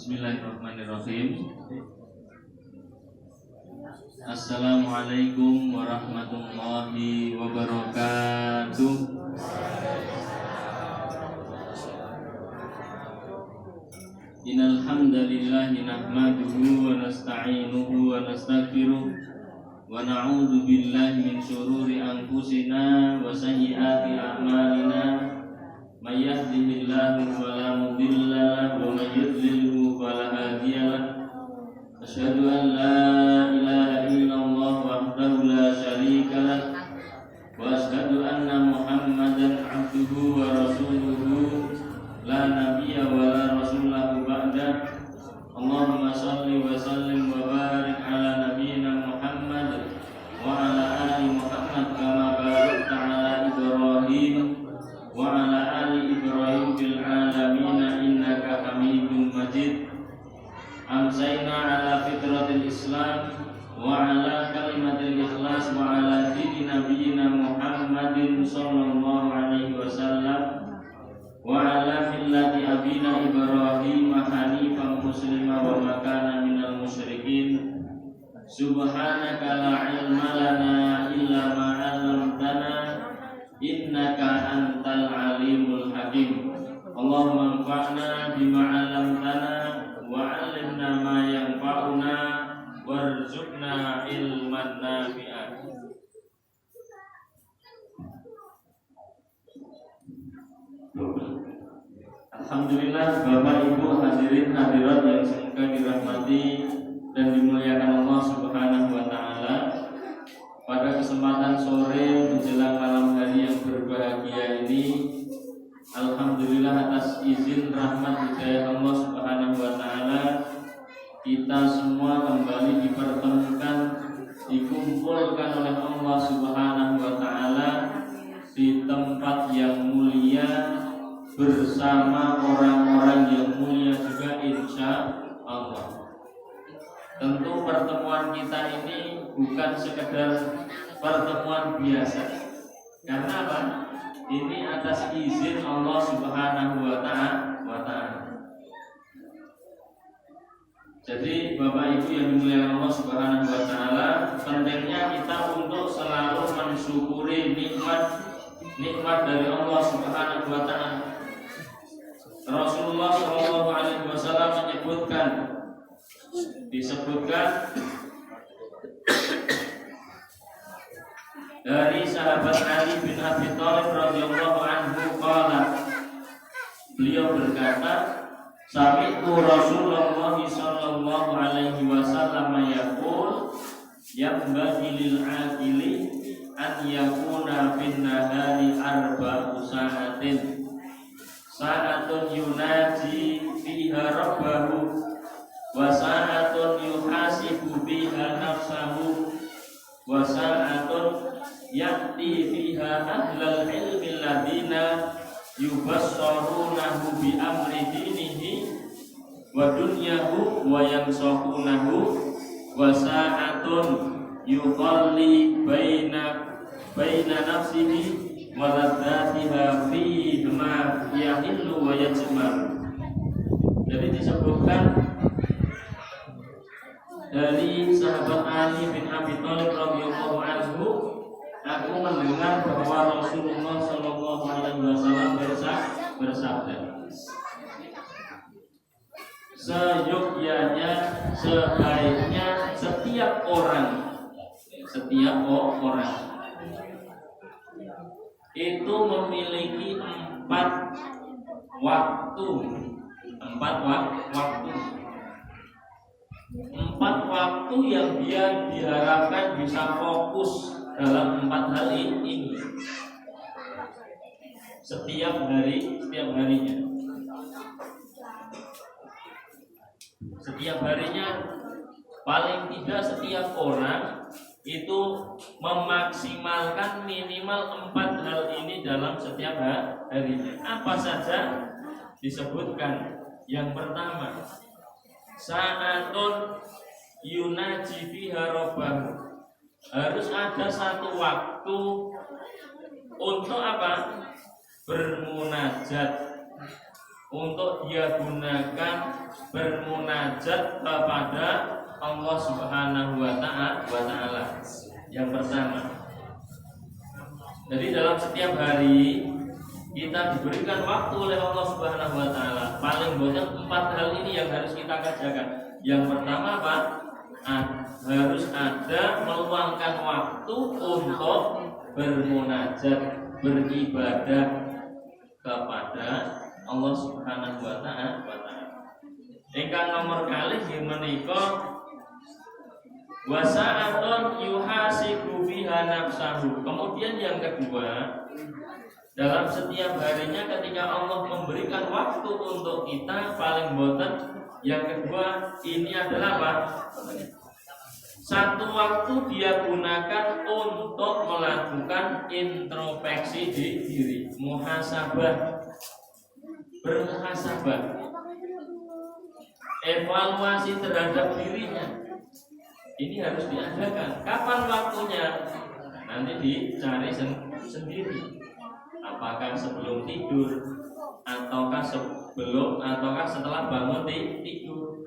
Bismillahirrahmanirrahim. Assalamualaikum warahmatullahi wabarakatuh. Innal hamdalillahi nahmaduhu wa nasta'inuhu wa nastaghfiruh wa na'udzu billahi min shururi anfusina wa sayyiati a'malina. May yahdihillahu fala mudilla lahu wa may yudlilhu fala hadiya lahu. Asyhadu an la ilaha illallah wahdahu la syarika lahu wa asyhadu anna Muhammadan abduhu wa rasuluhu la nabiyya wa la rasulahu ba'da. Allahumma shalli wa sallim wa barik ala nabiyyina Muhammad wa ala ali Muhammad kama barakta ala Ibrahim wa ala ali Ibrahim fil alamin innaka Hamidum Majid. Amsayna ala fitratil Islam wa ala kalimatil ikhlas wa ala dini nabiyyina Muhammadin sallallahu alaihi wasallam wa ala millati abina Ibrahim hanifan muslima wa ma kana minal musyrikin. Subhanaka la ilma lana illa ma 'allamtana innaka antal alimul hakim. Allahumma anfa'na bima 'allamtana wa 'allimna ma yanfa'una warzuqna ilman nafi'an. Alhamdulillah, Bapak Ibu hadirin hadirat yang semoga dirahmati dan dimuliakan Allah Subhanahu wa taala. Pada kesempatan sore menjelang malam hari yang berbahagia ini, alhamdulillah atas izin rahmat hidayah Allah Subhanahu wa taala, kita semua kembali dipertemukan, dikumpulkan oleh Allah Subhanahu wa taala di tempat yang mulia bersama orang-orang yang mulia juga insya Allah. Tentu pertemuan kita ini bukan sekedar pertemuan biasa. Karena apa? Ini atas izin Allah Subhanahu wa taala. Jadi Bapak Ibu yang dimuliakan Allah Subhanahu wa taala, pentingnya kita untuk selalu mensyukuri nikmat dari Allah Subhanahu wa taala. Rasulullah sallallahu alaihi wasallam disebutkan dari sahabat Ali bin Abi Thalib radhiyallahu anhu qala, beliau berkata, sami'tu Rasulullah sallallahu alaihi wasallam yaqul yambaghi lil aqili an yakuna fin nahari arba'u sa'atin, sa'atun yunaji fiha rabbahu wa sa'atun yuhasibu biha nafsahu wa sa'atun ya'ti fiha ahlal ilmi alladhina yubassarunahu bi amri dinihi wa dunyahu wa yansahunahu wa sa'atun yuqalli baina nafsihi wa ladzatiha fi ma yahillu wa yajmar. Jadi disebutkan dari sahabat Ali bin Abi Thalib radhiyallahu anhu, aku mendengar bahwa Rasulullah sallallahu alaihi wasallam bersabda, sebaiknya setiap orang itu memiliki empat waktu. Empat waktu yang dia diharapkan bisa fokus dalam empat hal ini setiap harinya. Setiap harinya paling tidak setiap orang itu memaksimalkan minimal empat hal ini dalam setiap harinya. Apa saja disebutkan? Yang pertama, sa'atun yunaji fiha rabbahu, harus ada satu waktu untuk apa? Bermunajat untuk dia gunakan bermunajat kepada Allah Subhanahu wa Ta'ala. Yang pertama, jadi dalam setiap hari kita diberikan waktu oleh Allah Subhanahu wa Ta'ala. Paling banyak 4 hal ini yang harus kita kerjakan. Yang pertama apa? Harus ada meluangkan waktu untuk bermunajat, beribadah kepada Allah Subhanahu wa Ta'ala. Ingkang nomor kalih menika wasa'atun yuhasibu biha nafsahu. Kemudian yang kedua, dalam setiap harinya ketika Allah memberikan waktu untuk kita, paling boten yang kedua ini adalah apa? Satu waktu dia gunakan untuk melakukan introspeksi di diri, muhasabah, bermuhasabah, evaluasi terhadap dirinya. Ini harus diadakan. Kapan waktunya? Nanti dicari sendiri. Apakah sebelum tidur, ataukah setelah bangun tidur?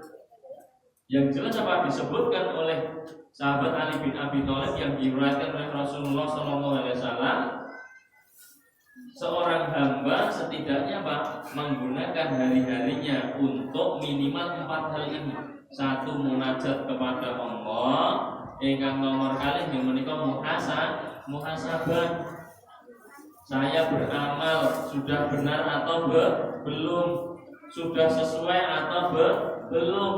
Yang jelas apa disebutkan oleh sahabat Ali bin Abi Thalib yang diriwayatkan oleh Rasulullah SAW, seorang hamba setidaknya apa? Menggunakan hari-harinya untuk minimal 4 hal ini. Satu, munajat kepada Allah. Yang nomor kali yang menikah muhasabah. Saya beramal sudah benar atau belum? Sudah sesuai atau belum?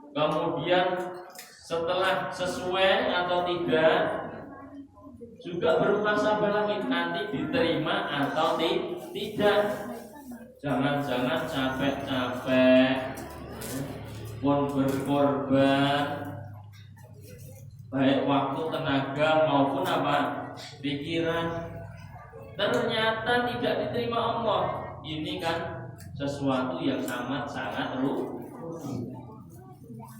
Kemudian setelah sesuai atau tidak, juga bermuhasabah lagi, nanti diterima atau tidak. Jangan-jangan capek-capek pun berkorban, baik waktu, tenaga maupun apa? Pikiran, ternyata tidak diterima Allah. Ini kan sesuatu yang sangat rugi.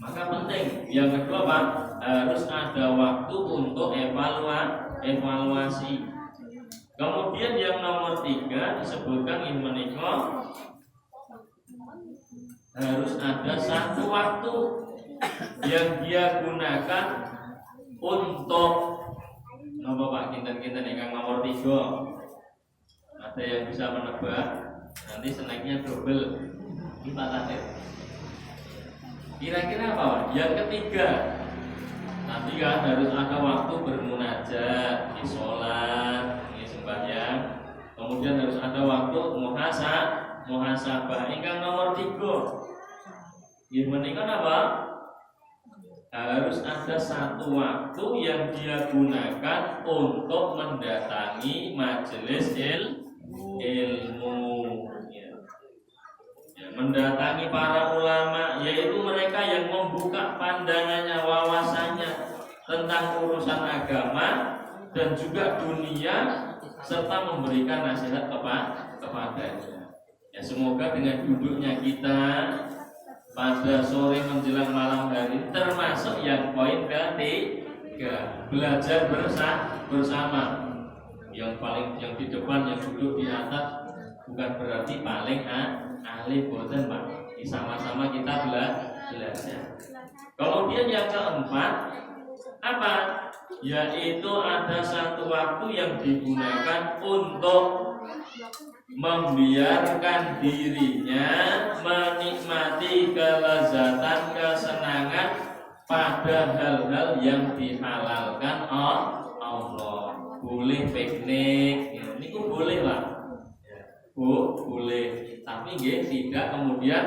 Maka penting. Yang kedua Pak, harus ada waktu untuk evaluasi. Kemudian yang nomor 3 disebutkan ini menikah, harus ada satu waktu yang dia gunakan untuk apa Pak? Kinten-kinten yang nomor 3. Ada yang bisa menebak? Nanti snacknya double. Ini Pak Tahir. Kira-kira apa Pak? Yang ketiga, tadi kan harus ada waktu bermunajat, di sholat, di sembahyang. Kemudian harus ada waktu muhasabah. Ingkang nomor 3. Gimana kan apa? Harus ada satu waktu yang dia gunakan untuk mendatangi majelis ilmu. Mendatangi para ulama, yaitu mereka yang membuka pandangannya, wawasannya tentang urusan agama dan juga dunia, serta memberikan nasihat kepadanya. Ya, semoga dengan duduknya kita pada sore menjelang malam hari, termasuk yang poin ketiga, belajar bersama. Yang di depan, yang duduk di atas, bukan berarti paling ahli, boten Pak. Sama-sama kita belajar. Kemudian yang keempat apa? Yaitu ada satu waktu yang digunakan untuk membiarkan dirinya menikmati kelezatan, kesenangan pada hal-hal yang dihalalkan Allah. Boleh piknik, ini kok boleh lah. Boleh, tapi tidak kemudian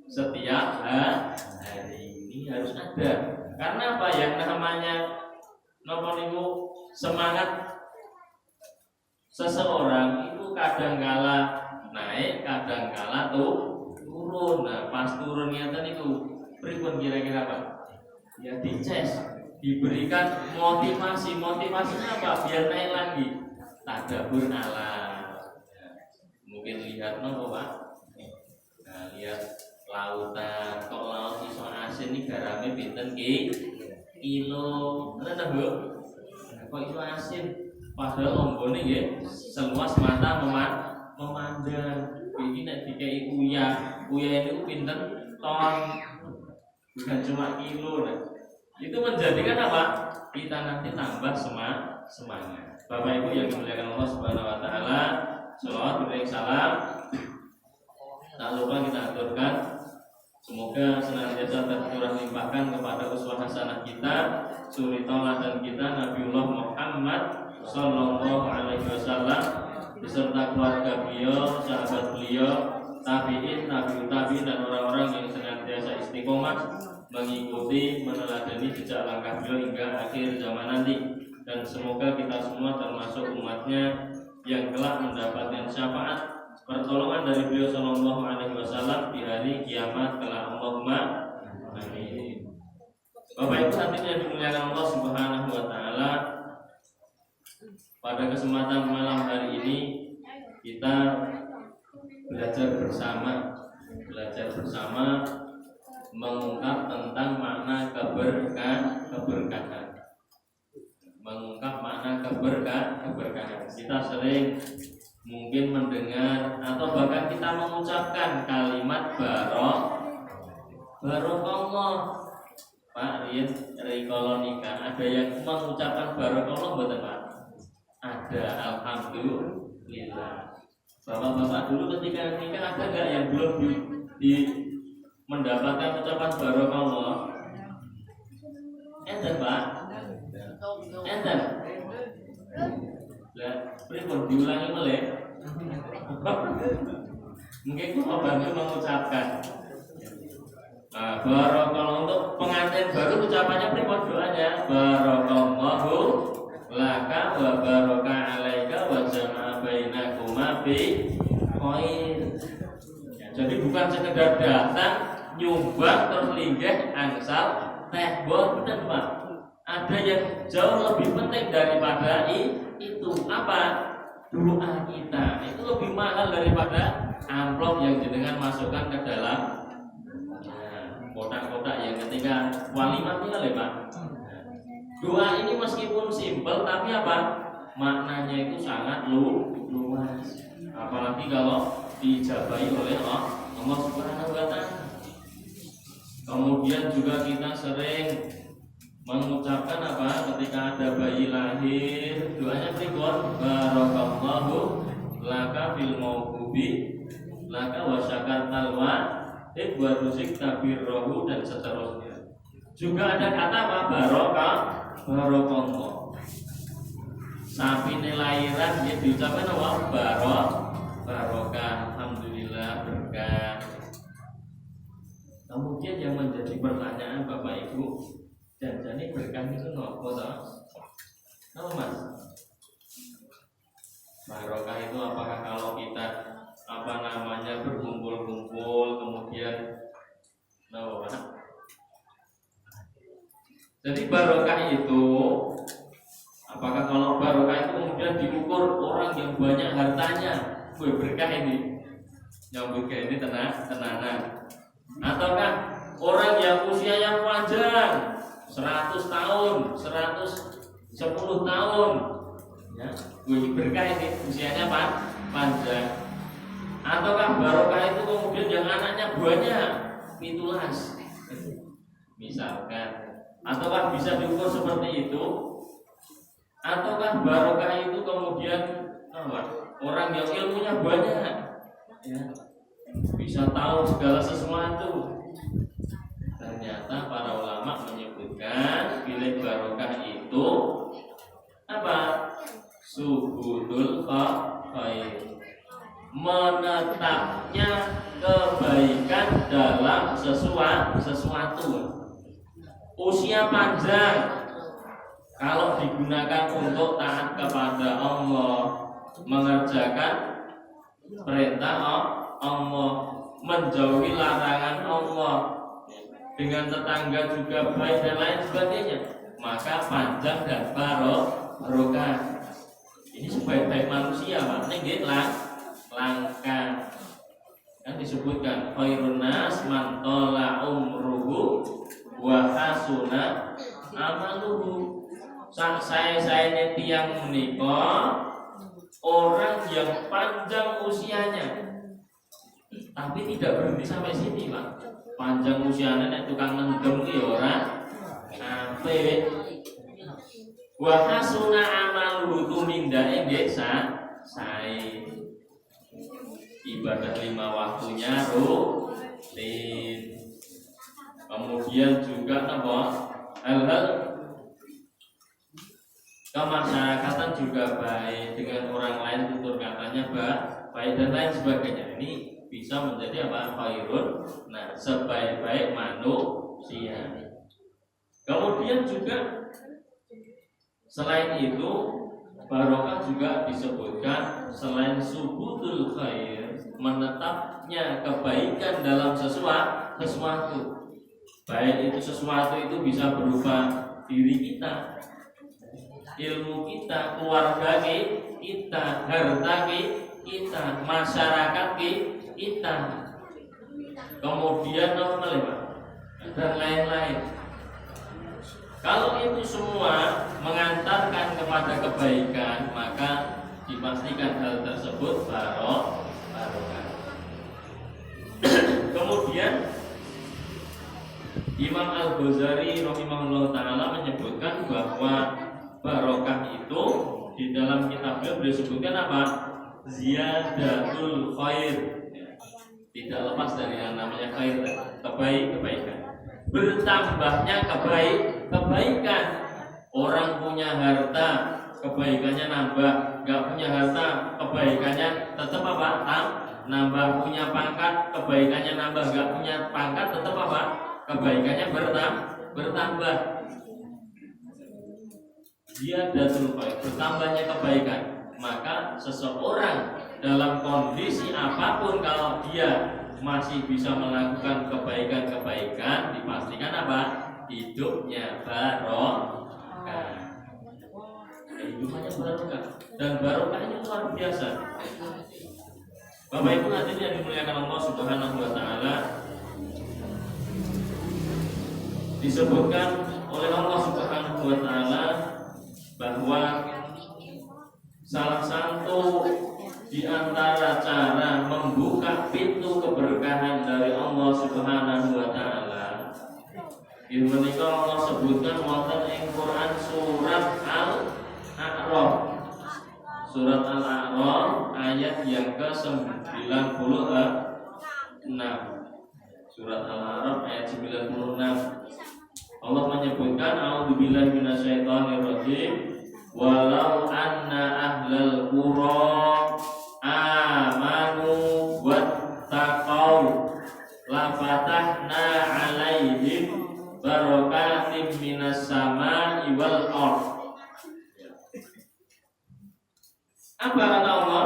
setiap hari. Ini harus ada. Karena apa? Yang namanya semangat seseorang itu kadang-kala naik, kadang-kala turun. Nah, pas turunnya tadi itu pripun kira-kira Pak? Ya dices, diberikan motivasi. Motivasinya apa? Biar naik lagi. Tadabbur alam. Mungkin lihat Pak. Nah, lihat lautan, kok laut iso asin nih, garamnya pinten kilo. Mana Bu? Kok iso asin? Padahal lombone nggih seluas mata memandang. ini nek dikei uyah itu pinten ton, bukan cuma kilo. Nah, itu menjadikan apa? Kita nanti tambah semangat. Bapak Ibu yang dimuliakan Allah Subhanahu wa taala, shalawat beriring salam. Tak lupa kita aturkan semoga senantiasa tercurah limpahkan kepada uswah hasanah kita, suri tauladan kita Nabiullah Muhammad sallallahu alaihi wasallam beserta keluarga beliau, sahabat beliau, tabi'in, tabi'ut tabi'in dan orang-orang yang senantiasa istiqomah mengikuti, meneladani jejak langkah beliau hingga akhir zaman nanti. Dan semoga kita semua termasuk umatnya yang kelak mendapatkan syafaat pertolongan dari beliau sallallahu alaihi wasallam di hari kiamat kelak. Allahumma amin. Bapak Ibu hadirin yang dimuliakan Allah Subhanahu wa taala, pada kesempatan malam hari ini kita belajar bersama mengungkap tentang makna keberkahan. Mengungkap makna keberkahan. Kita sering mungkin mendengar atau bahkan kita mengucapkan kalimat barokallah. Pak Rian rikala nikah ada yang mengucapkan barokallah mboten Pak? Ada, alhamdulillah. Bapak-bapak dulu ketika nikah ada nggak yang belum di mendapatkan ucapan barokallah? Enten Pak? Enten? Lah, pripun diulangi meleh? Mungkin kok bantu mengucapkan. Nah, barokallah untuk pengantin baru ucapannya pripun doanya? Barakallahu laka wa baraka alaika wa jama'a bainakuma bi khair. Ya, jadi bukan sekedar datang nyumbang terus linggih angsal teh boten Pak. Ada yang jauh lebih penting daripada itu. Apa? Doa kita. Itu lebih mahal daripada amplop yang jenengan masukkan ke dalam kotak-kotak yang ketika walimah tinggal ya Pak. Doa ini meskipun simpel tapi apa? Maknanya itu sangat luas. Apalagi kalau dijabahi oleh Allah Subhanahu wa taala. Kemudian juga kita sering mengucapkan apa? Ketika ada bayi lahir, doanya pripun? Barakallahu laka fil mauqubi laka wa syakartal wa rusik tabirrohu dan seterusnya. Juga ada kata apa? Barokallah. Sapi lahiran dia diucapkan apa? Barokah, alhamdulillah, berkah. Kemudian yang menjadi pertanyaan Bapak Ibu, jadi berkah itu nopo toh? Nopo Mas? Barokah itu apakah kalau kita berkumpul-kumpul kemudian nopo Pak? Jadi barokah itu apakah kalau barokah itu kemudian diukur orang yang banyak hartanya, berkah ini, yang berkah ini tenanan, ataukah orang yang usia yang panjang 100 tahun, 110 tahun, ya, berkah ini usianya panjang, ataukah barokah itu kemudian yang anaknya banyak, 17, misalkan, ataukah bisa diukur seperti itu? Ataukah barokah itu kemudian orang yang ilmunya banyak, ya, bisa tahu segala sesuatu? Ternyata para ulama menyebutkan bila barokah itu apa? Suhudul khair, menetapnya kebaikan dalam sesuatu. Usia panjang kalau digunakan untuk taat kepada Allah, mengerjakan perintah Allah, menjauhi larangan Allah, dengan tetangga juga baik dan lain sebagainya, maka panjang dan barokah. Ini sebaik-baik manusia Pak, ini langka. Kan disebutkan khairun nas man tala umruhu wa hasuna amaluhu. Saya ini tiang menikah orang yang panjang usianya, Tapi tidak berhenti sampai sini, Pak. Panjang usianya nek tukang nendem ki ora apik. Wa hasuna amalu tumindake nggih sae. Ibadah 5 waktunya rutin. Kemudian juga apa? Hal-hal kemasyarakatan juga baik, dengan orang lain tutur katanya baik dan lain sebagainya. Ini bisa menjadi apa? Khairun. Nah, sebaik-baik manusia. Kemudian juga selain itu barokah juga disebutkan selain subutul khair, menetapnya kebaikan dalam sesuatu. Baik itu sesuatu itu bisa berupa diri kita, ilmu kita, keluarga kita, harta kita, masyarakat kita, kemudian dan lain-lain. Kalau itu semua mengantarkan kepada kebaikan, maka dipastikan hal tersebut barokah. Kemudian Imam Al-Ghazali rahimahullah ta'ala menyebutkan bahwa barokah itu di dalam kitab beliau disebutkan apa? Ziyadatul khair. Tidak lepas dari yang namanya khair, kebaikan. Bertambahnya kebaikan. Orang punya harta, kebaikannya nambah. Gak punya harta, kebaikannya tetap apa? Nambah. Punya pangkat, kebaikannya nambah. Gak punya pangkat, tetap apa? Kebaikannya bertambah. Ziyadatul khair, bertambahnya kebaikan. Maka seseorang dalam kondisi apapun, kalau dia masih bisa melakukan kebaikan-kebaikan, dipastikan apa? Hidupnya barokah. Hidupnya barokah. Dan barokahnya luar biasa. Bapak Ibu hadirin yang dimuliakan Allah Subhanahu wa taala, disebutkan oleh Allah Subhanahu wa taala bahwa salah satu di antara cara membuka pintu keberkahan dari Allah Subhanahu wa taala, menika Allah sebutkan wonten ing Quran surat Al-A'raf. Surat Al-A'raf ayat yang ke-96. Surat Al-A'raf ayat 96. Allah menyebutkan a'udzubillahi minasyaitonirrajim. Walau anna ahlal qura amanu wattaqau lafatahna alaihim barakatim minas sama'i wal ardh. Apa kata Allah?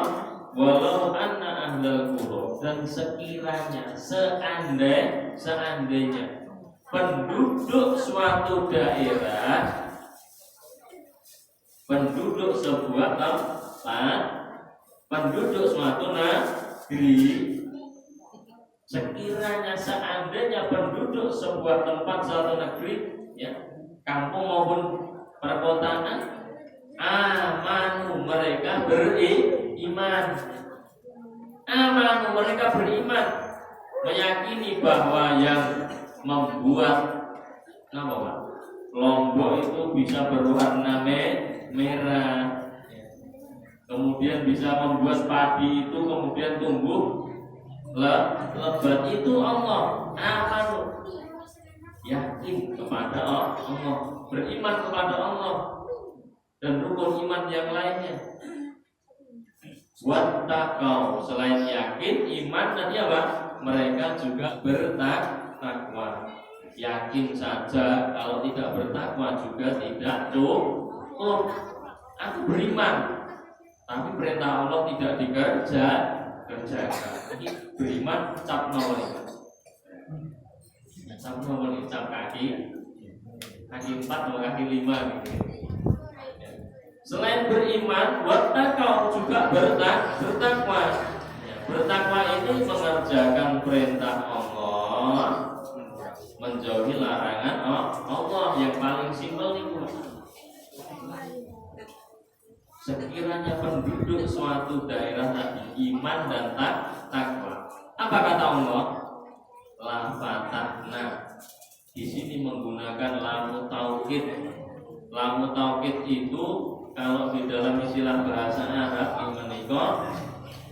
Walau anna ahlal qura, dan sekiranya seandainya penduduk suatu daerah, penduduk sebuah tempat, penduduk suatu negeri, sekiranya seandainya penduduk sebuah tempat, suatu negeri, ya, kampung maupun perkotaan, amanu, mereka beriman, amanu, mereka beriman, meyakini bahwa yang membuat lombok itu bisa berwarna merah, kemudian bisa membuat padi itu kemudian tumbuh lebat, itu Allah. Amanu, yakin kepada Allah, beriman kepada Allah dan rukun iman yang lainnya. Wattaqau, selain yakin, iman, dan apa? Mereka juga bertakwa. Yakin saja kalau tidak bertakwa juga tidak cukup. Aku beriman, tapi perintah Allah tidak dikerjakan. Ini beriman cap nomor, cap kaki 4 atau kaki 5 gitu. Selain beriman, wattaqau, juga bertakwa. Bertakwa ini mengerjakan perintah Allah, menjauhi larangan Allah. Yang paling simpel itu, sekiranya penduduk suatu daerah tadi iman dan takwa, Apa kata Allah? La fatahna. Di sini menggunakan lamu taukid. Lamu taukid itu kalau di dalam istilah bahasa Arab menika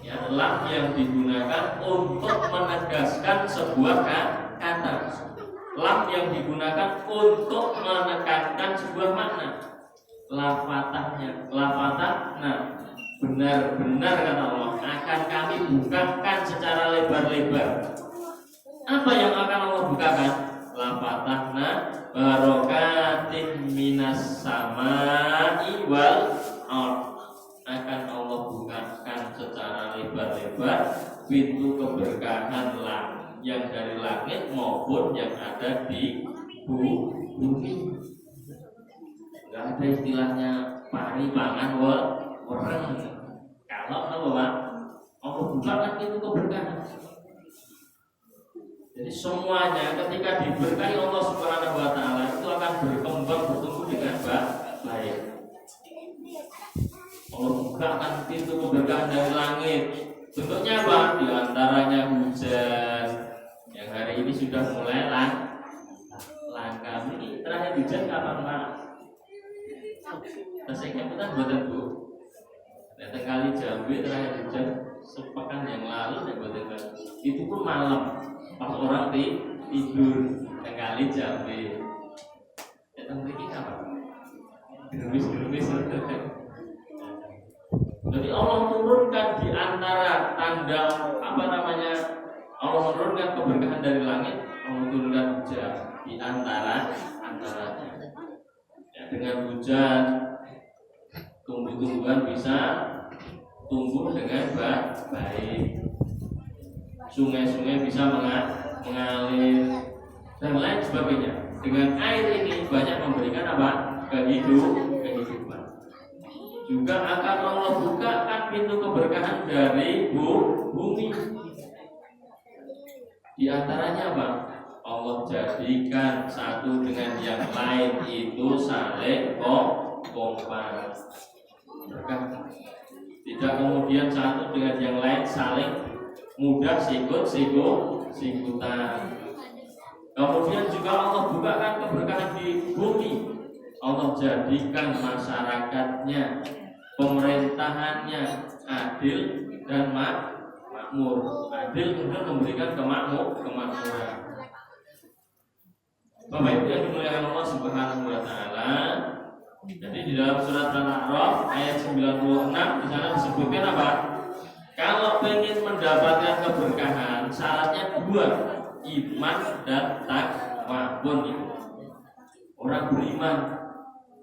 ya, lam yang digunakan untuk menegaskan sebuah kata. Lam yang digunakan untuk menekankan sebuah makna. La fatahnya, la fatahna. Benar-benar kata Allah akan kami bukakan secara lebar-lebar. Apa yang akan Allah bukakan? La fatahna barokatin minas samai wal ard. Akan Allah bukakan secara lebar-lebar pintu keberkahan yang dari langit maupun yang ada di bumi. Enggak ada istilahnya pari pangan orang. Kalau apa Pak? Allah bukakan pintu keberkahan. Jadi semuanya ketika diberkahi Allah Subhanahu wa taala itu akan berkembang bertumbuh dengan baik. Allah bukakan pintu keberkahan dari langit. Bentuknya apa? Di antaranya hujan. Yang hari ini sudah mulai langka. Ini terakhir hujan kapan Pak? Tasnya benar buatan Bu. Datang kali Jambi terakhir hujan sepekan yang lalu ya buatan. Itu pun malam. Pas orang tidur kali Jambi. Datang lagi kapan? Gerbis. Jadi Allah turunkan di antara tanda Allah menurunkan keberkahan dari langit, Allah turunkan hujan di antaranya. Ya, dengan hujan tumbuh-tumbuhan bisa tumbuh dengan baik. Sungai-sungai bisa mengalir dan lain sebagainya. Dengan air ini banyak memberikan apa? Kehidupan. Juga akan Allah bukakan pintu keberkahan dari bumi. Di antaranya apa? Allah jadikan satu dengan yang lain itu saling kompak. Tidak kemudian satu dengan yang lain saling mudah sikut-sikutan. Kemudian juga Allah bukakan keberkahan di bumi. Allah jadikan masyarakatnya, pemerintahannya adil dan makmur. Adil kemudian memberikan kemakmuran. Bapak Ibu yang dimuliakan Allah Subhanahu wa taala. Jadi di dalam surat Al-A'raf ayat 96 di sana disebutkan apa? Kalau ingin mendapatkan keberkahan, syaratnya dua, iman dan takwa. Orang beriman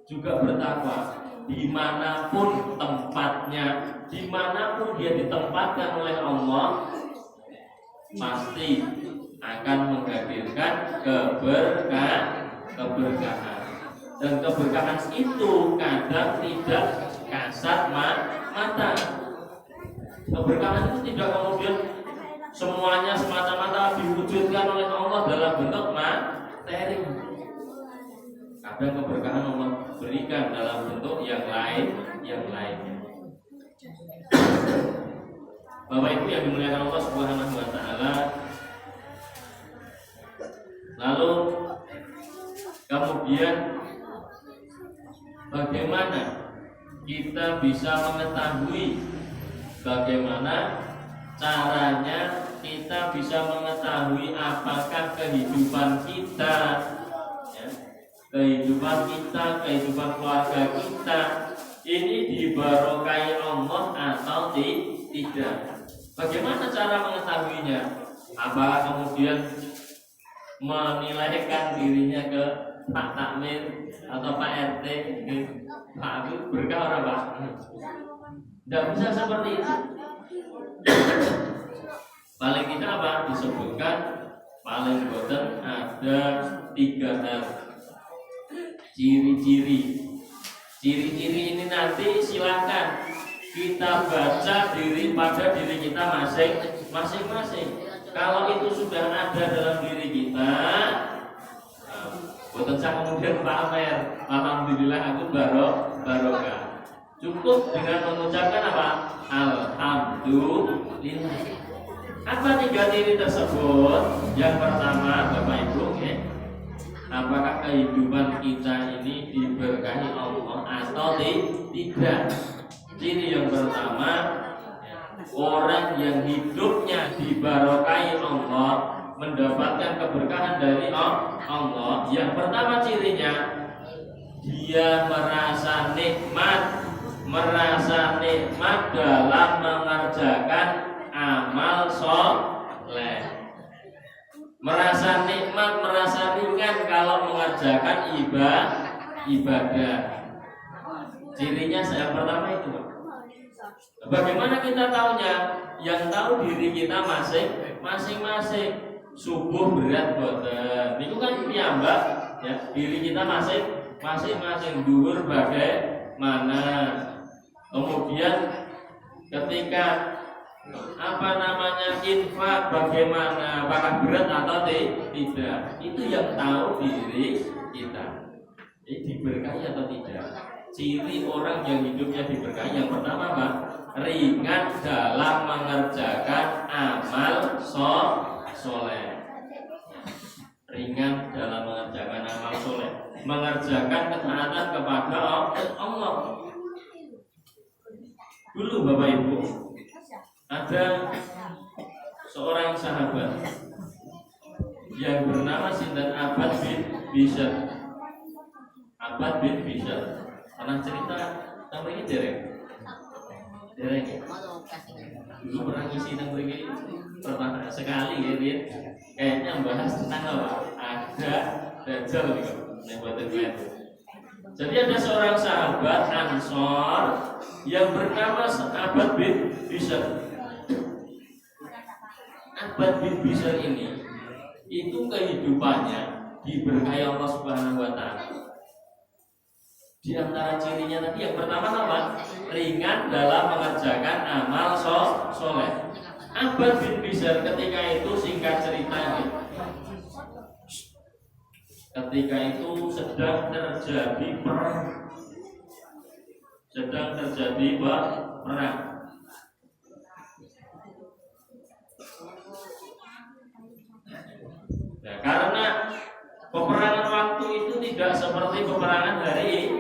juga bertakwa. Dimanapun tempatnya, dimanapun dia ditempatkan oleh Allah, pasti akan menghadirkan keberkahan. Dan keberkahan itu kadang tidak kasat mata. Keberkahan itu tidak kemudian semuanya semata-mata diwujudkan oleh Allah dalam bentuk materi. Kadang keberkahan Allah berikan dalam bentuk yang lainnya. Bapak Ibu yang dimuliakan Allah Subhanahu wa taala. Lalu kemudian bagaimana kita bisa mengetahui, bagaimana caranya kita bisa mengetahui apakah kehidupan kita, kehidupan keluarga kita ini dibarokai Allah atau tidak? Bagaimana cara mengetahuinya? Apa kemudian menilaikan dirinya ke Pak Takmir atau Pak RT, Pak Agus berkah orang Pak? Tidak bisa seperti itu. Paling kita apa? Disebutkan paling boten ada 3 hal. Ciri-ciri ini nanti silakan kita baca pada diri kita masing-masing. Kalau itu sudah ada dalam diri kita, boten saya kemudian pamer, alhamdulillah aku barokah. Cukup dengan mengucapkan apa? Alhamdulillah. Apa 3 ciri tersebut? Yang pertama, Bapak Ibu, ya, apakah kehidupan kita ini diberkahi Allah atau tidak? Ciri yang pertama, orang yang hidupnya dibarokai Allah, mendapatkan keberkahan dari Allah. Yang pertama cirinya, dia merasa nikmat dalam mengerjakan amal soleh. Merasa nikmat, merasa ringan kalau mengerjakan ibadah. Cirinya yang pertama itu. Bagaimana kita tahunya? Yang tahu diri kita masing-masing. Subuh berat boten. Itu kan piyambak ya, diri kita masing-masing. Dhuwur bagaimana. Kemudian ketika infak bagaimana, apakah berat atau tidak, itu yang tahu diri kita. Diberkahi atau tidak. Ciri orang yang hidupnya diberkahi yang pertama apa? Ringan dalam mengerjakan amal soleh. Ringan dalam mengerjakan amal soleh, mengerjakan ketaatan kepada Allah. Dulu Bapak Ibu, ada seorang sahabat yang bernama Sinten Abbad bin Bishr. Abbad bin Bishr pernah cerita tentang ini derek. Dulu pernah ngisi tentang ini pertama sekali ya dia. Kayaknya bahas tentang apa? Ada Dajjal gitu. Jadi ada seorang sahabat Ansor yang bernama Abbad bin Bishr. Abbad bin Bishr ini itu kehidupannya diberkahi Allah Subhanahu wa taala. Di antara cirinya tadi yang pertama apa? Ringan dalam mengerjakan amal soleh. Abbad bin Bishr ketika itu, singkat ceritanya, ketika itu sedang terjadi perang. Nah, karena peperangan waktu itu tidak seperti peperangan hari ini.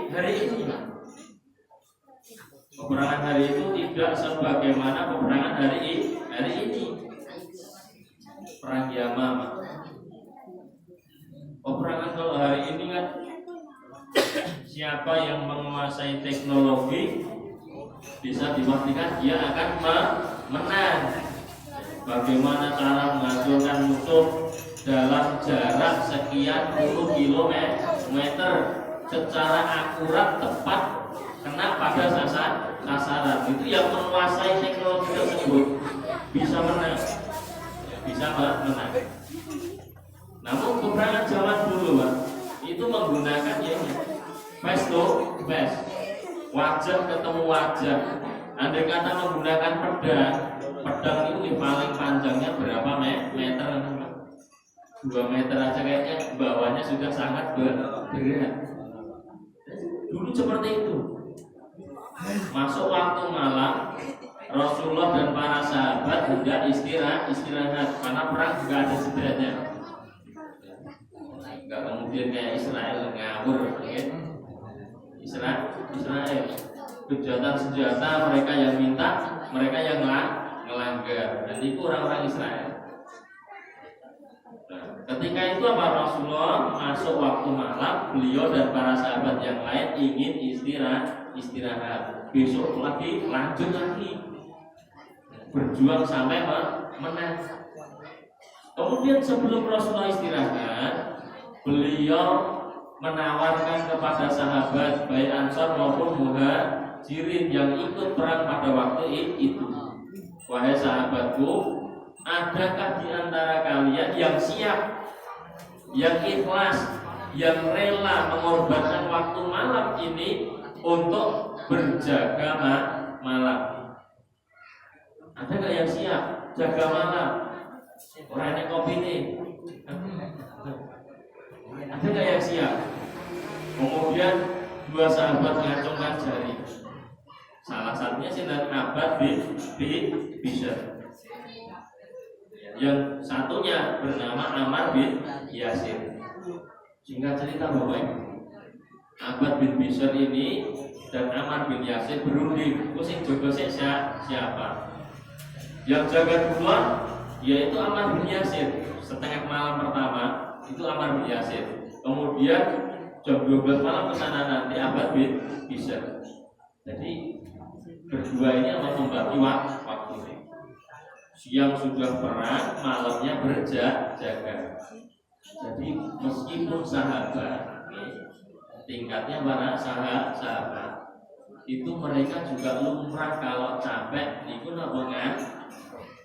Peperangan hari itu tidak sebagaimana peperangan hari ini. Perang Yamamah. Peperangan kalau hari ini kan siapa yang menguasai teknologi bisa dipastikan dia akan menang. Bagaimana cara menghancurkan musuh dalam jarak sekian puluh kilometer secara akurat, tepat, kena pada sasaran. Itu yang menguasai teknologi tersebut bisa menang. Namun peperangan zaman dulu Pak, itu menggunakan face to face, wajah ketemu wajah. Andai kata menggunakan pedang itu paling panjangnya berapa meter? 2 meter aja kayaknya bawahnya sudah sangat berat. Dulu seperti itu. Masuk waktu malam, Rasulullah dan para sahabat hendak istirahat karena perang juga ada jedanya. Enggak kemudian kayak Israel ngawur, ya. Israel kejahatan senjata, mereka yang minta, mereka yang melanggar, dan itu orang-orang Israel. Ketika itu apa? Rasulullah masuk waktu malam, beliau dan para sahabat yang lain ingin istirahat. Besok lagi lanjut lagi berjuang sampai menang. Kemudian sebelum Rasulullah istirahat, beliau menawarkan kepada sahabat baik Ansar maupun Muhajirin yang ikut perang pada waktu itu, wahai sahabatku, adakah di antara kalian yang siap, yang ikhlas, yang rela mengorbankan waktu malam ini untuk berjaga malam? Adakah yang siap jaga malam? Orang ini kopi nih. Adakah yang siap? Kemudian 2 sahabat mengacungkan jari. Salah satunya Sinten Abbad bin Bishr. yang satunya bernama Ammar bin Yasir. Singkat cerita Bapak Ibu, Abbad bin Bishr ini dan Ammar bin Yasir berunding, sing jaga siapa? Yang jaga duluan yaitu Ammar bin Yasir. Setengah malam pertama itu Ammar bin Yasir. Kemudian jam 12 malam kesana nanti Abbad bin Bishr. Jadi berdua ini membagi waktu. Siang sudah perang, malamnya berjaga. Jadi meskipun sahabat, tingkatnya para sahabat, itu mereka juga lumrah kalau capek, itu nggak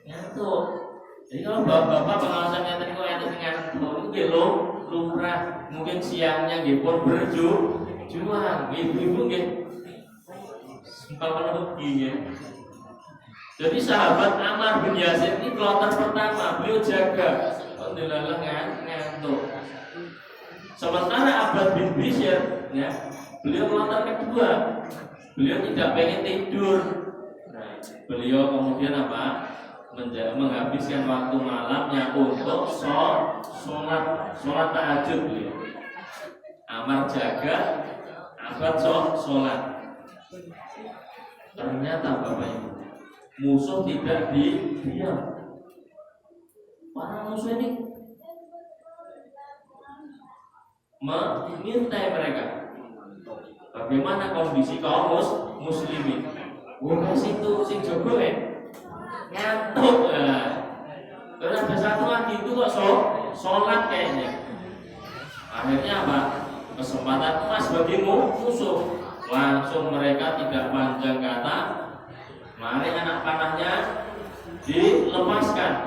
ngantuk. Jadi kalau bapak-bapak pengawasannya tadi kok yang ngantuk, itu lumrah. Mungkin siangnya pun berjuang, ibu-ibu apa ya. Jadi sahabat Ammar bin Yasir ini kloter pertama, beliau jaga, alhamdulillah ngantuk. Sementara Abbad bin Bishr, ya, beliau kloter kedua, beliau tidak pengen tidur. Nah, beliau kemudian menghabiskan waktu malamnya untuk sholat tahajud beliau. Ammar jaga, Abbad sholat. Ternyata Bapak Ibu, musuh tidak diam. Para musuh ini mengintai mereka. Bagaimana kondisi kaum muslimin? Situ sing jogo ngantuk. Terus ada satu lagi itu kok sholat kayaknya. Akhirnya apa? Kesempatan emas bagi musuh. Langsung mereka tidak panjang kata, mari anak panahnya dilepaskan.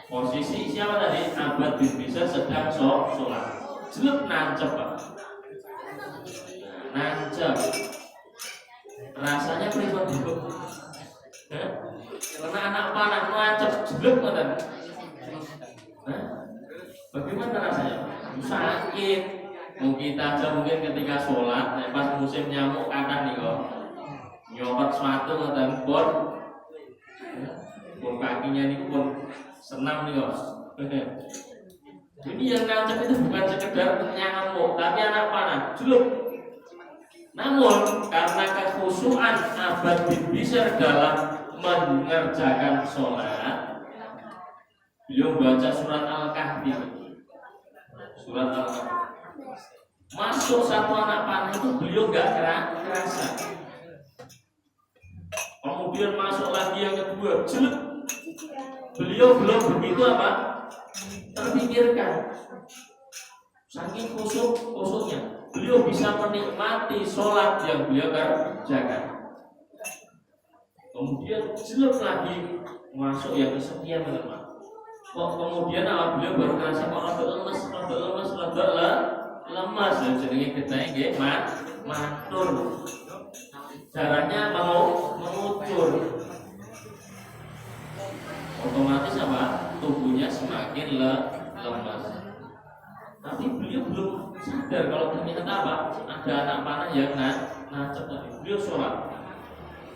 Posisi siapa tadi? Abbad bin Bishr sedang sholat. Jelek nancep Pak. Nancep. Rasanya pribadi dulu. Karena anak panah nancep jelek badan. Bagaimana rasanya? Sakit. Kita aja mungkin ketika sholat, pas musim nyamuk kadang nih kok nyopot sepatu dan pun kakinya nih pun senam nih kok. Jadi yang nancep itu bukan sekedar nyamuk, tapi anak panah, jelek. Namun karena kekhusyuan Abbad bin Bishr dalam mengerjakan sholat, beliau baca surat Al-Kahfi. Surat Al-Kahfi. Masuk satu anak panah itu beliau gak kerasa. Kemudian masuk lagi yang kedua, jelek. Beliau belum begitu terpikirkan. Saking khusyuknya, beliau bisa menikmati sholat yang beliau kerjakan. Kemudian jelek lagi masuk yang kesekian teman. Kok kemudian beliau baru merasa kok lemas ya, jadi kita ini matur, caranya mengucur, otomatis tubuhnya semakin lemas. Tapi beliau belum sadar kalau ternyata ada anak panah yang nancep tadi. Beliau sholat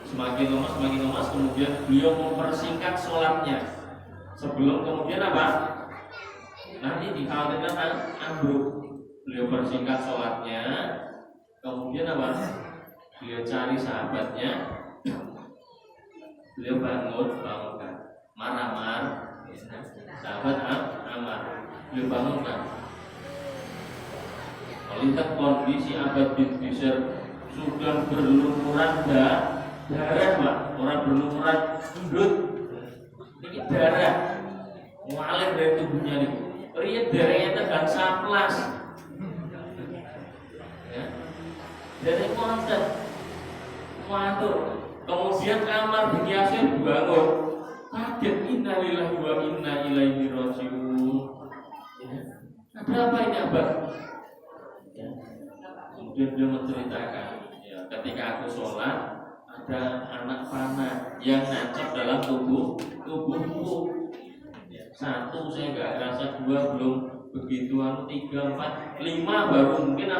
semakin lemas, kemudian beliau mempersingkat sholatnya sebelum kemudian nanti dikhawatirkan ambruk. Beliau persingkat sholatnya, kemudian beliau cari sahabatnya, beliau bangunkan, marah, sahabat Ammar, beliau bangunkan. Melihat kondisi Abbad bin Bishr sudah berlumuran darah, Pak, orang berlumuran sudut, ini darah mengalir dari tubuhnya nih, darahnya tegang saplas. Dari konten kemudian Ammar bin Yasir bangun kaget, innalillahi wa inna ilaihi raji'un. Ada apa ini Abbad? Kemudian dia menceritakan, ketika aku sholat ada anak panah yang nancap dalam tubuhku. Satu saya nggak rasa, dua belum begitu, 3, 4, 5 baru mungkin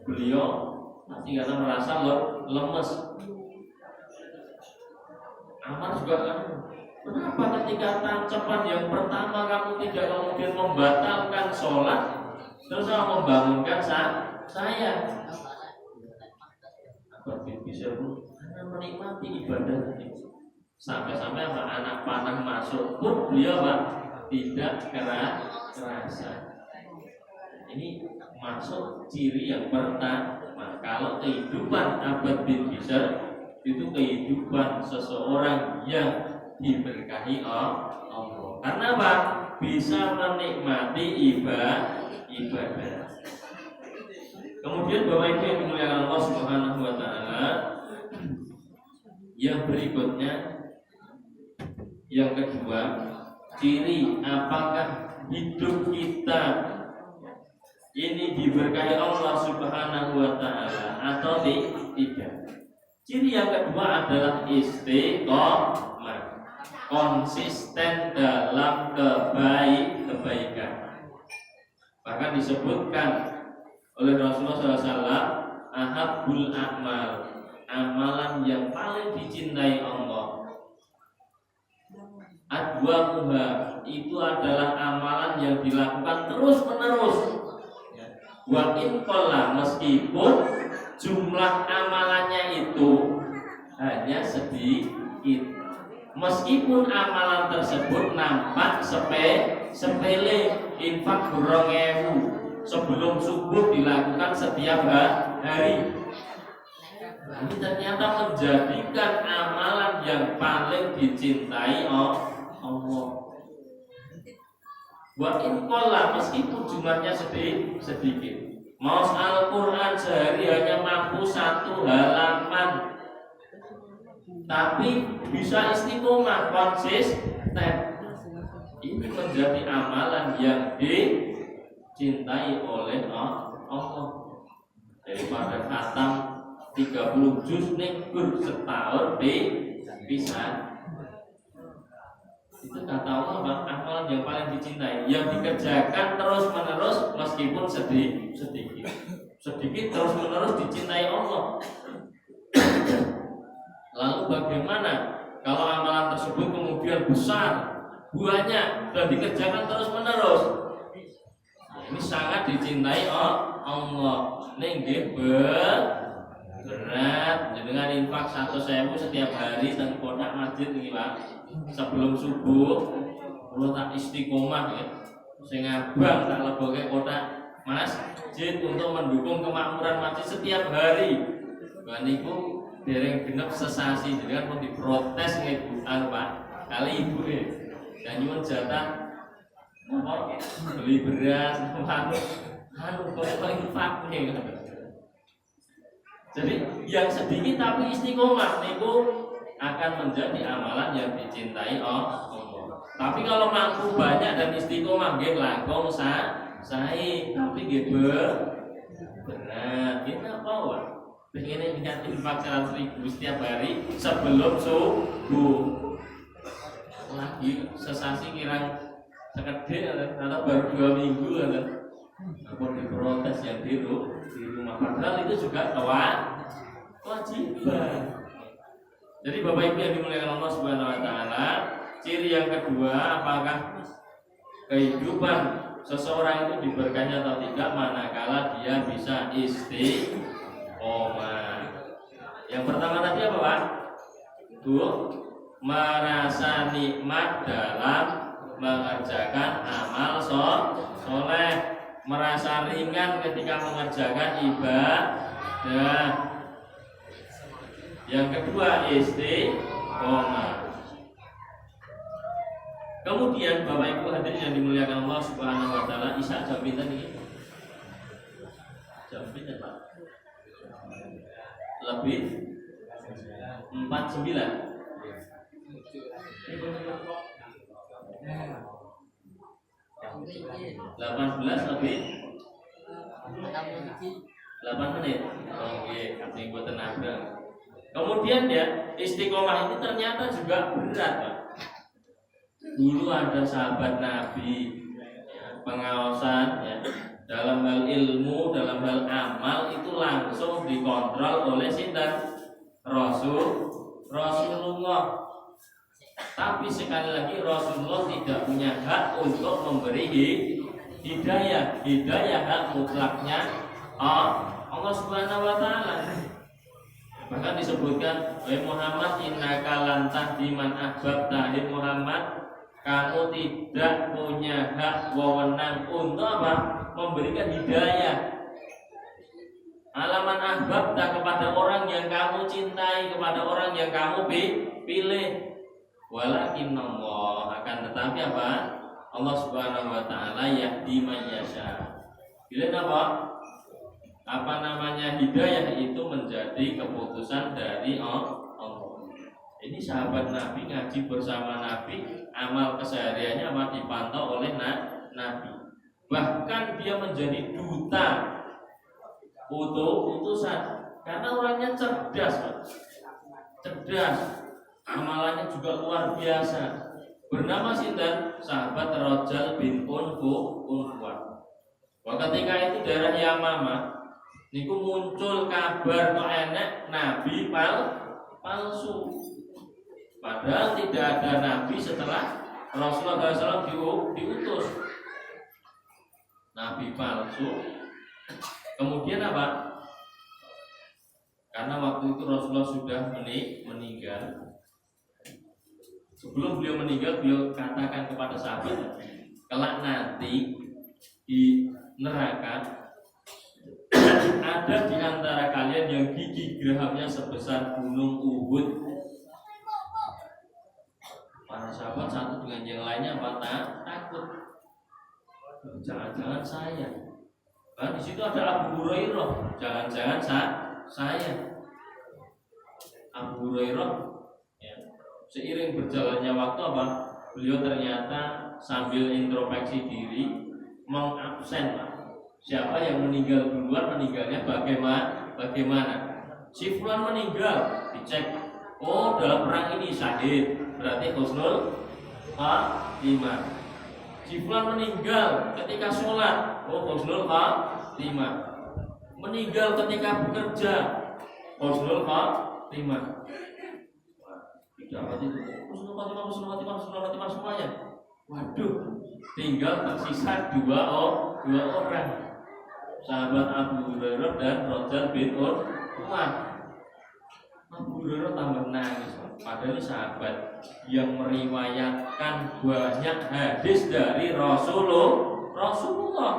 beliau masih karena merasa lemes. Ammar juga Kenapa ketika tancapan yang pertama kamu tidak kemudian membatalkan sholat, terus kamu membangunkan saya? Bisa menikmati ibadah ini. Sampai-sampai anak panah masuk pun beliau tidak kerasa. Ini masuk ciri yang pertama. Kalau kehidupan Abbad bin Bishr itu kehidupan seseorang yang diberkahi Allah. Karena apa? Bisa menikmati ibadah. Kemudian Bapak Ibu yang dimuliakan Allah Subhanahu wa taala, yang berikutnya, yang kedua, ciri apakah hidup kita ini diberkahi Allah Subhanahu wa taala atau tidak. Ciri yang kedua adalah istiqomah, konsisten dalam kebaikan. Bahkan disebutkan oleh Rasulullah SAW, ahabbul a'mal, amalan yang paling dicintai Allah, adwamuha, itu adalah amalan yang dilakukan terus menerus. Wa in qalla, meskipun jumlah amalannya itu hanya sedikit, meskipun amalan tersebut nampak sepele, infak 2.000 sebelum subuh dilakukan setiap hari. Ini ternyata menjadikan amalan yang paling dicintai Allah. Wa in qalla, meskipun jumlahnya sedikit. Mau Al-Quran sehari hanya mampu 1 halaman, tapi bisa istiqomah, konsisten. Ini menjadi amalan yang dicintai oleh Allah. Daripada khatam 30 juz negur setahun bisa. Itu kata Allah, amalan yang paling dicintai, yang dikerjakan terus menerus meskipun sedikit terus menerus dicintai Allah. Lalu bagaimana kalau amalan tersebut kemudian besar, banyak, dan dikerjakan terus menerus? Ini sangat dicintai Allah. Nggih berat, dengan infak 100.000 setiap hari dan kotak masjid ini Pak. Sebelum subuh, kalau tak istiqomah ya, sing abang tak leboke kotak masjid untuk mendukung kemakmuran masjid setiap hari. Bah niku dereng genep sesasi, jadi kan mau diprotes ibu Pak. Kali ibu dan nyuwun jatah beli beras, kok infak nih. Jadi yang sedikit tapi istiqomah niku akan menjadi amalan yang dicintai Allah. Tapi kalau mampu banyak dan istiqomah nggih langkung sae, tapi nggih berat. Kita apa wae? Pengen ingat infak 100.000 setiap hari sebelum subuh. Lagi sesasi kirang sekedhik atau baru 2 minggu kan. Apa diprotes yang di rumah, padahal itu juga kewajiban. Jadi Bapak Ibu yang dimuliakan Allah Subhanahu wa taala, ciri yang kedua, apakah kehidupan seseorang itu diberkahi atau tidak manakala dia bisa istiqomah. Yang pertama tadi apa Pak? Merasa nikmat dalam mengerjakan amal soleh, merasa ringan ketika mengerjakan ibadah. Yang kedua istiqomah. Kemudian Bapak Ibu hadirin yang dimuliakan Allah Subhanahu wa taala, Isya jam pinten iki? Jam pinten Pak? Lebih 49. 18 lebih 8 menit. Oke, artinya buat tenaga. Kemudian ya, istiqomah ini ternyata juga berat Pak. Dulu ada sahabat Nabi ya, pengawasan ya, dalam hal ilmu, dalam hal amal itu langsung dikontrol oleh sinten? Rasulullah. Tapi sekali lagi Rasulullah tidak punya hak untuk memberi hidayah. Hidayah hak mutlaknya Allah Subhanahu wa taala. Bahkan disebutkan, "Wahai Muhammad, innaka lan tahdi man ahbabta." Muhammad, kamu tidak punya hak wewenang untuk apa? Memberikan hidayah. Alaman ahbabta, kepada orang yang kamu cintai, kepada orang yang kamu pilih. Walakin Allah, akan tetapi apa? Allah Subhanahu wa taala yahdi man yasha. Bila apa? Apa namanya, hidayah itu menjadi keputusan dari Allah. Ini sahabat Nabi ngaji bersama Nabi, amal kesehariannya apa dipantau oleh Nabi. Bahkan dia menjadi duta utusan karena orangnya cerdas, amalannya juga luar biasa. Bernama sinten? Sahabat Rajal bin Unfuan. Ketika itu daerah Yamamah niku muncul kabar kok enek nabi palsu. Padahal tidak ada nabi setelah Rasulullah SAW diutus. Nabi palsu. Kemudian apa? Karena waktu itu Rasulullah sudah meninggal. Sebelum beliau meninggal, beliau katakan kepada sahabat, kelak nanti di neraka ada di antara kalian yang gigi gerahamnya sebesar gunung Uhud. Para sahabat satu dengan yang lainnya apa? Takut. Jangan-jangan saya. Nah, di situ ada Abu Hurairah. Jangan-jangan saya. Abu Hurairah, ya. Seiring berjalannya waktu apa? Beliau ternyata sambil introspeksi diri mengabsen siapa yang meninggal duluan, meninggalnya bagaimana. Si fulan meninggal, dicek. Oh, dalam perang ini syahid, berarti husnul khatimah. Si fulan meninggal ketika sholat, oh husnul khatimah. Meninggal ketika bekerja, husnul khatimah. Dapat itu husnul khatimah semuanya. Waduh, tinggal tersisa dua orang, sahabat Abu Hurairah dan Rajal bin Unfuan. Abu Hurairah tambah nangis, padahal sahabat yang meriwayatkan banyak hadis dari Rasulullah.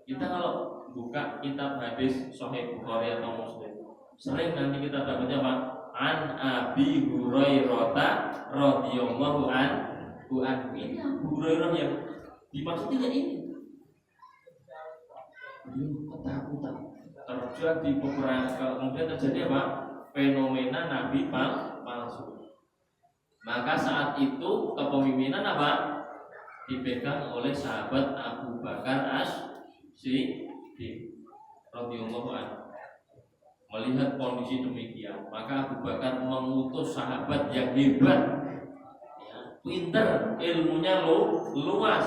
Kita kalau buka kitab hadis Sahih Bukhari atau Muslim, sering nanti kita dapatnya apa? An Abi Hurairah radhiyallahu anhu. Ini Abu Hurairah yang dimaksudnya ini. Ketakutan terjadi peperangan, kemudian terjadi apa? Fenomena Nabi palsu. Maka saat itu kepemimpinan apa? Dipegang oleh sahabat Abu Bakar As-Siddiq radhiyallahu anhu. Melihat kondisi demikian, maka Abu Bakar mengutus sahabat yang hebat, ya, pinter, ilmunya luas.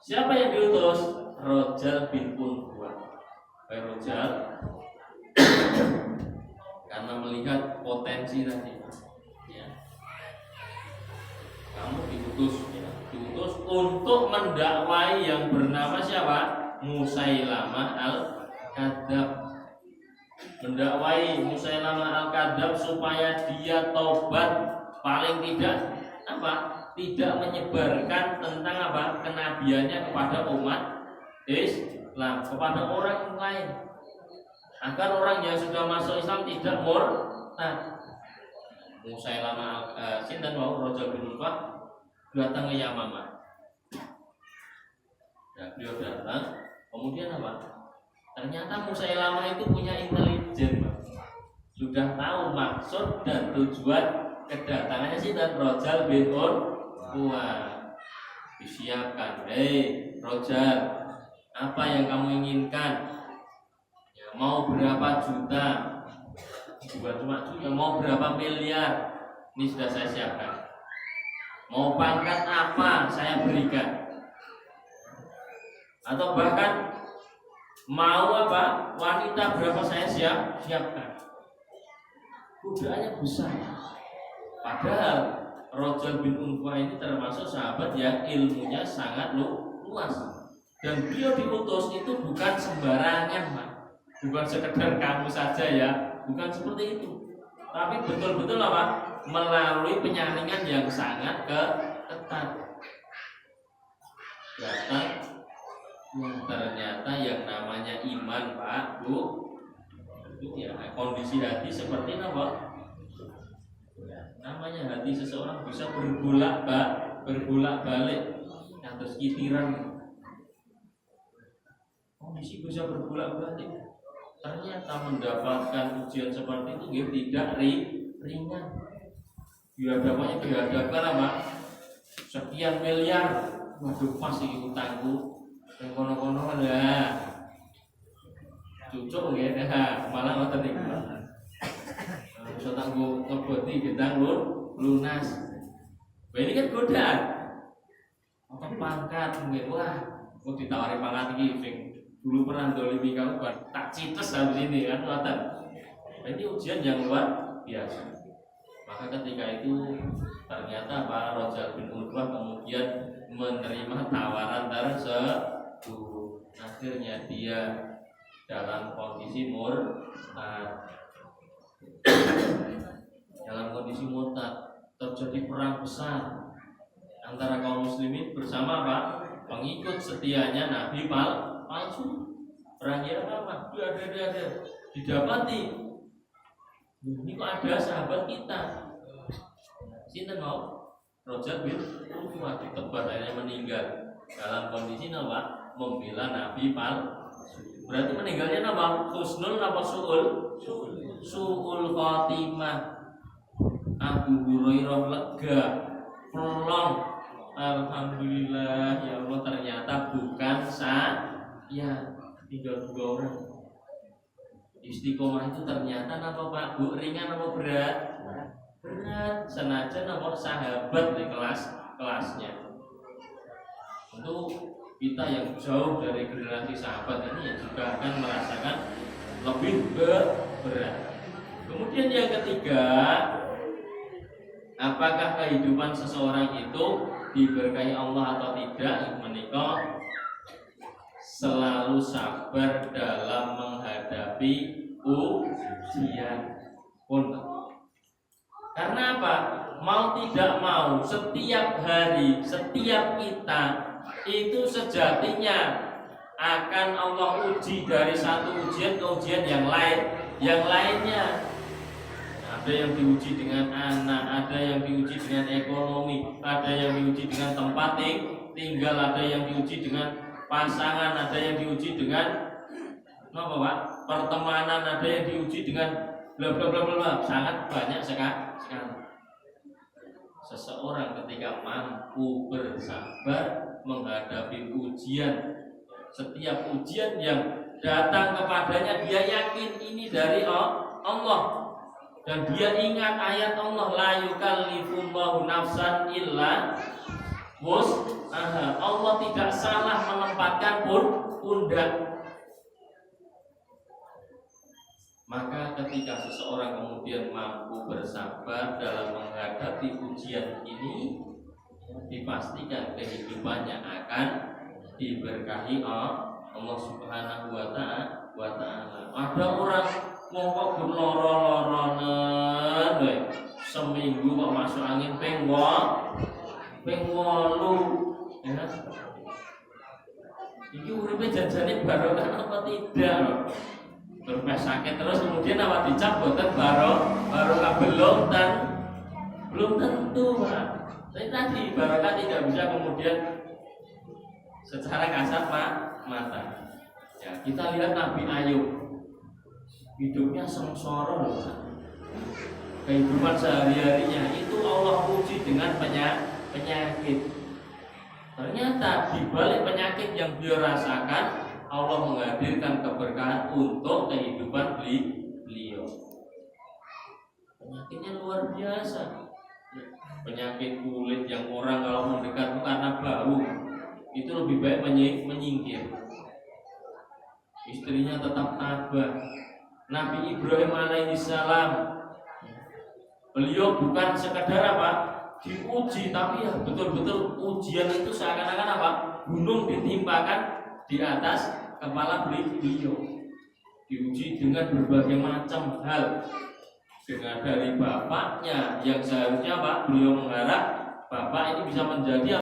Siapa yang diutus? Rajal bin Unfuan. Rajal karena melihat potensi tadi, ya. Kamu diutus untuk mendakwai yang bernama siapa? Musailamah al-Kadzab. Mendakwai Musailamah al-Kadzab supaya dia tobat, paling tidak apa? Tidak menyebarkan tentang apa? Kenabiannya kepada umat Islam, kepada orang lain, agar orang yang sudah masuk Islam tidak murtad. Musailamah sinten wau Rajal bin Unfuan datang ke Yamamah. Ya, beliau datang, kemudian apa? Ternyata Musailamah itu punya intelijen, sudah tahu maksud dan tujuan kedatangannya sinten Rajal bin Unfuan. Disiapkan, hei Rajal, apa yang kamu inginkan? Ya, mau berapa juta? Bukan cuma juta, mau berapa miliar? Ini sudah saya siapkan. Mau pangkat apa saya berikan? Atau bahkan mau apa? Wanita berapa saya siapkan? Godaannya besar. Padahal Rajal bin Unfah ini termasuk sahabat yang ilmunya sangat luas. Dan beliau diutus itu bukan sembarangan, Pak. Bukan sekedar kamu saja ya, bukan seperti itu. Tapi betul-betul apa? Melalui penyaringan yang sangat ketat. Ternyata yang namanya iman, Pak, Bu, itu ya kondisi hati seperti apa? Namanya hati seseorang bisa berbolak-balik atas kitiran. Kondisi bisa berbolak-balik. Ternyata mendapatkan ujian seperti itu tidak ringan. Dihadapkan apa? Sekian miliar. Waduh, masih utangku. Yang kono-kono ada. Cucuk nggih, malah ngoten niku. Bisa tanggo ngeboti gedang lunas. Wah, ini kan godaan. Pangkat mungkin, wah, mau ditawari pangkat iki sing dulu pernah dolimi kamu kan tak cites habis ini kan ngoten. Ini ujian yang luar biasa. Maka ketika itu ternyata Pak Rajal bin Unfah kemudian menerima tawaran tersebut. Akhirnya dia dalam kondisi murtad. Dalam kondisi murtad terjadi perang besar antara kaum muslimin bersama apa? Pengikut setianya Nabi palsu. Perangnya apa? Ada didapati. Ini kok ada sahabat kita? Sinten mau? Rajal bin Unfah ditebar akhirnya meninggal dalam kondisi apa? Membela Nabi palsu. Berarti meninggalnya apa? Husnul apa su'ul? Su'ul khatimah. Abu Hurairah lega, pelong. Alhamdulillah ya Allah, ternyata bukan saya. Tinggal 2 orang. Istiqomah itu ternyata apa Pak? Bu, ringan apa berat? Berat. Senajan apa sahabat di kelasnya. Untuk kita yang jauh dari generasi sahabat ini ya juga akan merasakan lebih berat. Kemudian yang ketiga, apakah kehidupan seseorang itu diberkahi Allah atau tidak? Menikah selalu sabar dalam menghadapi ujian pun. Karena apa? Mau tidak mau, setiap hari, setiap kita itu sejatinya akan Allah uji dari satu ujian ke ujian yang lainnya. Ada yang diuji dengan anak, ada yang diuji dengan ekonomi, ada yang diuji dengan tempat tinggal, ada yang diuji dengan pasangan, ada yang diuji dengan apa Pak? Pertemanan, ada yang diuji dengan bla bla bla bla. Sangat banyak sekali. Seseorang ketika mampu bersabar menghadapi ujian, setiap ujian yang datang kepadanya dia yakin ini dari Allah. Dan dia ingat ayat Allah, la yukallifullahu nafsan illa wus'aha. Allah tidak salah menempatkan pundak. Maka ketika seseorang kemudian mampu bersabar dalam menghadapi ujian ini, dipastikan kehidupannya akan diberkahi Allah Subhanahu wa ta'ala. Ada orang ngomong berloro-loronen, seminggu kok masuk angin ping 8, ya. Iki uripe jajane barokah apa tidak? Terus sakit terus kemudian apa dicap boten barokah belum tentu, Pak. Tapi tadi barokah tidak bisa kemudian secara kasat mata. Ya, kita lihat Nabi Ayub. Hidupnya sengsara loh. Kehidupan sehari-harinya itu Allah uji dengan penyakit. Ternyata di balik penyakit yang beliau rasakan, Allah menghadirkan keberkahan untuk kehidupan beliau. Penyakitnya luar biasa. Penyakit kulit yang orang kalau mendekat itu karena bau, itu lebih baik menyingkir. Istrinya tetap tabah. Nabi Ibrahim alaihissalam, beliau bukan sekedar apa? diuji, tapi ya betul-betul ujian itu seakan-akan apa? Gunung ditimpakan di atas kepala beliau. Diuji dengan berbagai macam hal. Dengan dari bapaknya yang seharusnya Pak beliau mengharap bapak ini bisa menjadi